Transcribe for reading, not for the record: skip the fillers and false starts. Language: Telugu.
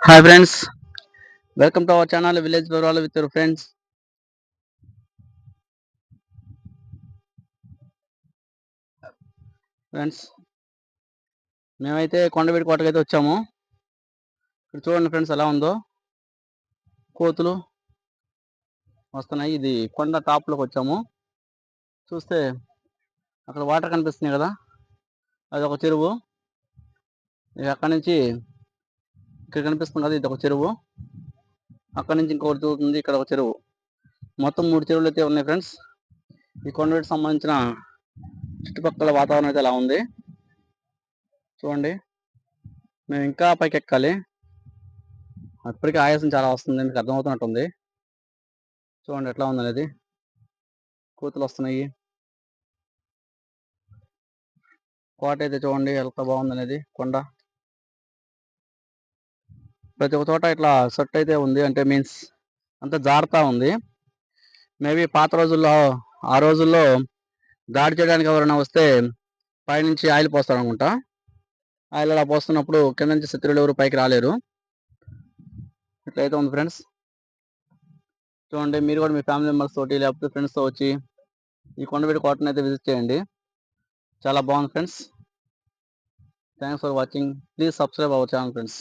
Hi friends, welcome to our channel Village Viral with your friends. Friends మేమైతే కొండవీడి కోటకైతే వచ్చాము. ఇక్కడ చూడండి ఫ్రెండ్స్ ఎలా ఉందో, కోతులు వస్తున్నాయి. ఇది కొండ టాప్లోకి వచ్చాము. చూస్తే అక్కడ వాటర్ కనిపిస్తుంది కదా, అది ఒక చెరువు. ఇక అక్కడి నుంచి ఇక్కడ కనిపిస్తుంది కదా, ఇది ఒక చెరువు. అక్కడి నుంచి ఇంకొకటి చూస్తుంది, ఇక్కడ ఒక చెరువు. మొత్తం 3 చెరువులు అయితే ఉన్నాయి ఫ్రెండ్స్. ఈ కొండవీడికి సంబంధించిన చుట్టుపక్కల వాతావరణం అయితే ఎలా ఉంది చూడండి. మేము ఇంకా పైకి ఎక్కాలి. అప్పటికే ఆయాసం చాలా వస్తుంది, మీకు అర్థమవుతున్నట్టుంది. చూడండి ఎట్లా ఉందనేది, కోతులు వస్తున్నాయి. కోట అయితే చూడండి ఎంత బాగుందనేది. కొండ ప్రతి ఒక్క చోట ఇట్లా సెట్ అయితే ఉంది, అంటే మీన్స్ అంత జారుతా ఉంది. మేబీ పాత రోజుల్లో, ఆ రోజుల్లో దాడి చేయడానికి ఎవరైనా వస్తే పైనుంచి ఆయిల్ పోస్తారు అనుకుంటా. ఆయిల్ అలా పోస్తున్నప్పుడు కింద నుంచి శత్రువులు ఎవరు పైకి రాలేరు. ఇట్లయితే ఉంది ఫ్రెండ్స్. చూడండి మీరు కూడా మీ ఫ్యామిలీ మెంబర్స్ తోటి లేకపోతే ఫ్రెండ్స్తో వచ్చి ఈ కొండవీడి కోటను అయితే విజిట్ చేయండి. చాలా బాగుంది friends. Thanks for watching. Please subscribe our channel friends.